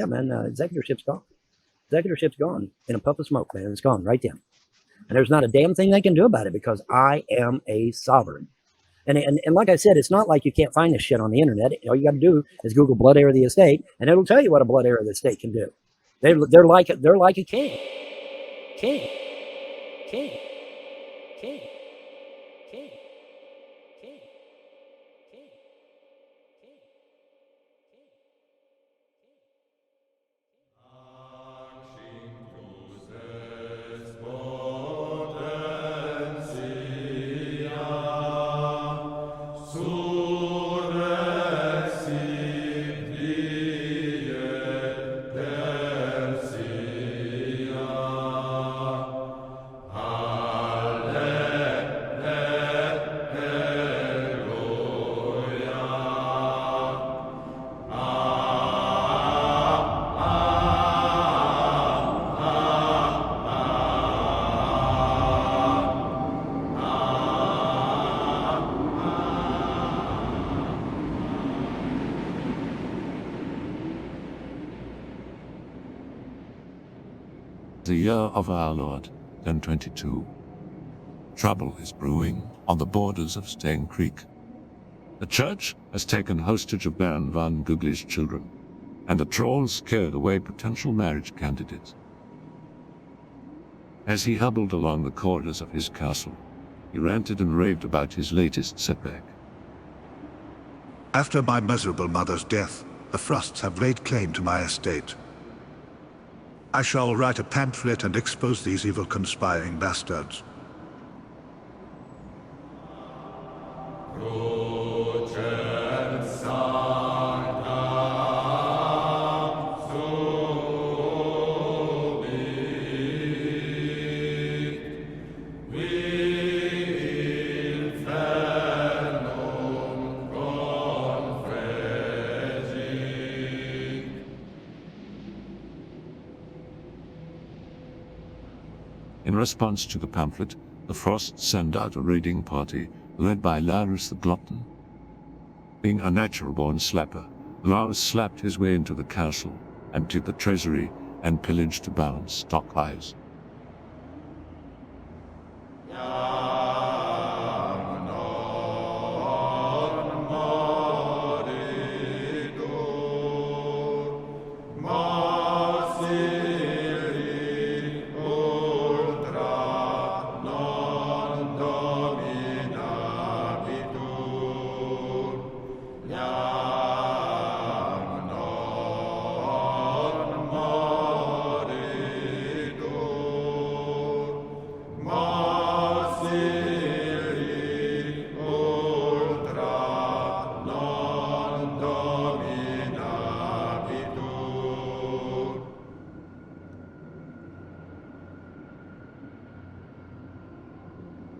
yeah, man, executorship's gone. Executorship's gone in a puff of smoke, man. It's gone right then. And there's not a damn thing they can do about it because I am a sovereign. And like I said, it's not like you can't find this shit on the internet. All you got to do is Google Blood Heir of the Estate, and it'll tell you what a Blood Heir of the Estate can do. They're like a king, king, king, king, king, king, king. The year of our Lord, 1022. Trouble is brewing on the borders of Stain Creek. The church has taken hostage of Baron van Googly's children, and the trolls scared away potential marriage candidates. As he hobbled along the corridors of his castle, he ranted and raved about his latest setback. After my miserable mother's death, the Frosts have laid claim to my estate. I shall write a pamphlet and expose these evil conspiring bastards. In response to the pamphlet, the Frosts send out a raiding party led by Larus the Glutton. Being a natural-born slapper, Larus slapped his way into the castle, emptied the treasury, and pillaged the Baron's stockpiles.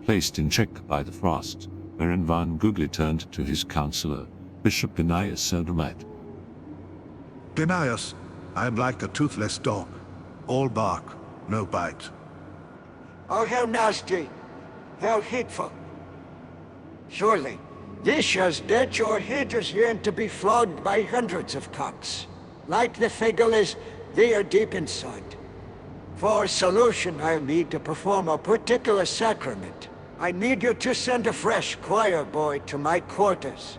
Placed in check by the Frost, Baron van Googly turned to his counselor, Bishop Benias Seldomite. Benias, I am like a toothless dog. All bark, no bite. Oh, how nasty! How hateful! Surely, this has let your haters yearn to be flogged by hundreds of cocks. Like the Fegalis, they are deep inside. For solution, I'll need to perform a particular sacrament. I need you to send a fresh choir boy to my quarters.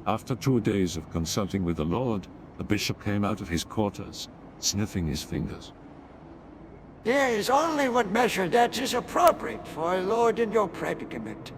After 2 days of consulting with the Lord, the bishop came out of his quarters, sniffing his fingers. There is only one measure that is appropriate for a lord in your predicament.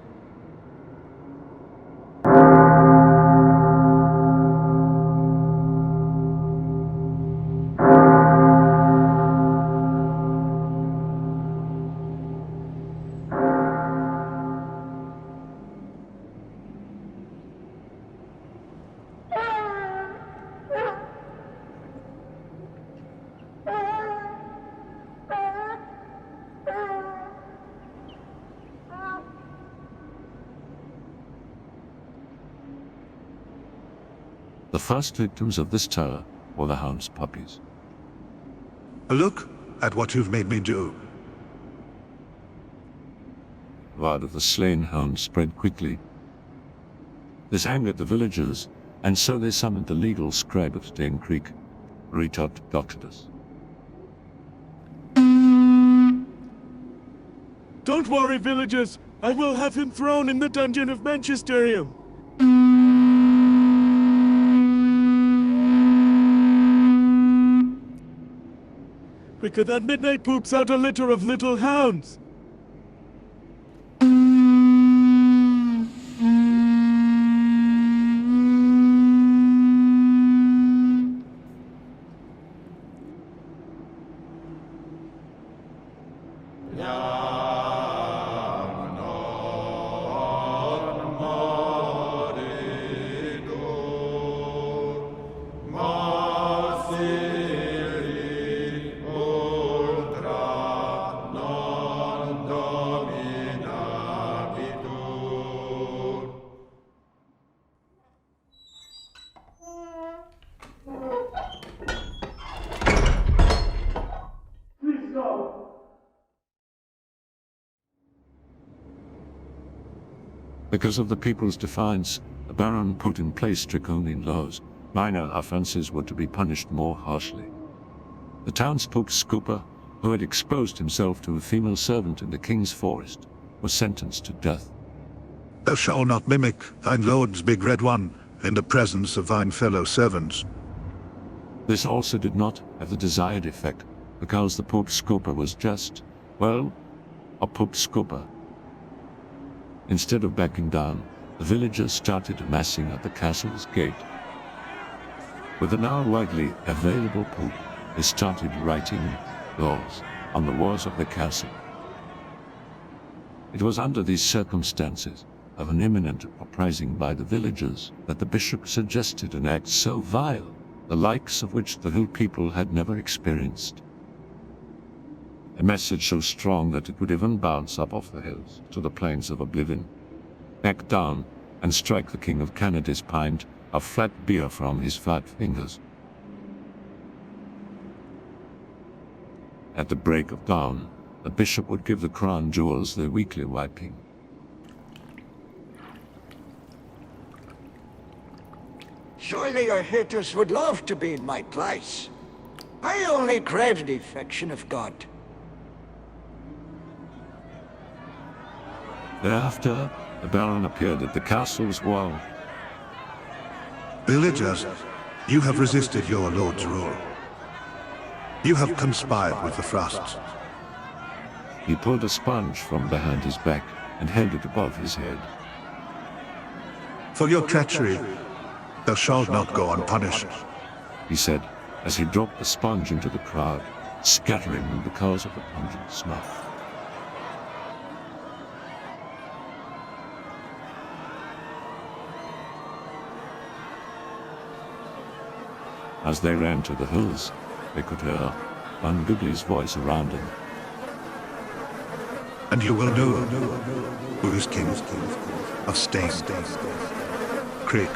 The first victims of this terror were the hound's puppies. Look at what you've made me do. Word of the slain hound spread quickly. This angered the villagers, and so they summoned the legal scribe of Dane Creek, Retard Doctus. Don't worry, villagers. I will have him thrown in the dungeon of Manchesterium. Because that midnight poops out a litter of little hounds. Because of the people's defiance, the Baron put in place draconian laws. Minor offenses were to be punished more harshly. The townsfolk Scooper, who had exposed himself to a female servant in the king's forest, was sentenced to death. Thou shalt not mimic thine lord's big red one in the presence of thine fellow servants. This also did not have the desired effect, because the Pope Scooper was just, well, a Pope Scooper. Instead of backing down, the villagers started amassing at the castle's gate. With the now widely available Pope, they started writing laws on the walls of the castle. It was under these circumstances of an imminent uprising by the villagers that the bishop suggested an act so vile, the likes of which the hill people had never experienced. A message so strong that it would even bounce up off the hills to the plains of oblivion, back down and strike the king of Canada's pint of flat beer from his fat fingers. At the break of dawn, the bishop would give the crown jewels their weekly wiping. Surely your haters would love to be in my place. I only crave the affection of God. Thereafter, the Baron appeared at the castle's wall. Villagers, you have resisted your lord's rule. You have conspired with the Frosts. He pulled a sponge from behind his back and held it above his head. For your treachery, thou shalt not go unpunished. He said, as he dropped the sponge into the crowd, scattering them because of the pungent snuff. As they ran to the hills, they could hear Van Goodley's voice around them. And you will know who is king of Stain Creek.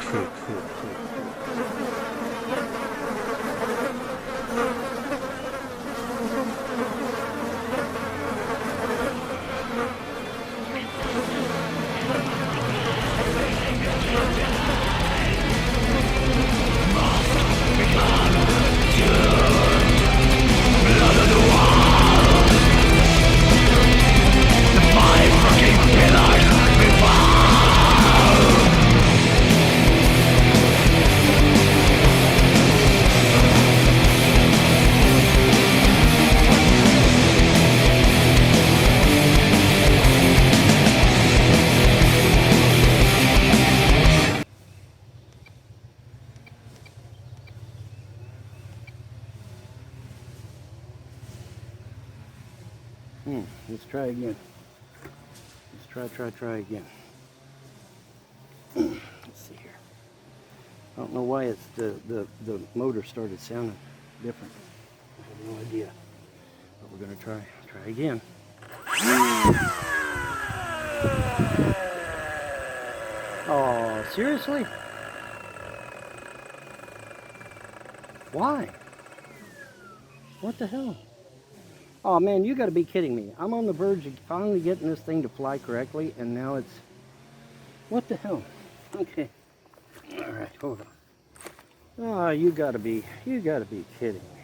Let's try again. Let's try again. Let's see here. I don't know why it's the motor started sounding different. I have no idea. But we're gonna try again. Oh, seriously? Why? What the hell? Oh man, you got to be kidding me. I'm on the verge of finally getting this thing to fly correctly, and now it's... What the hell? Okay. All right, hold on. Oh, you got to be kidding me.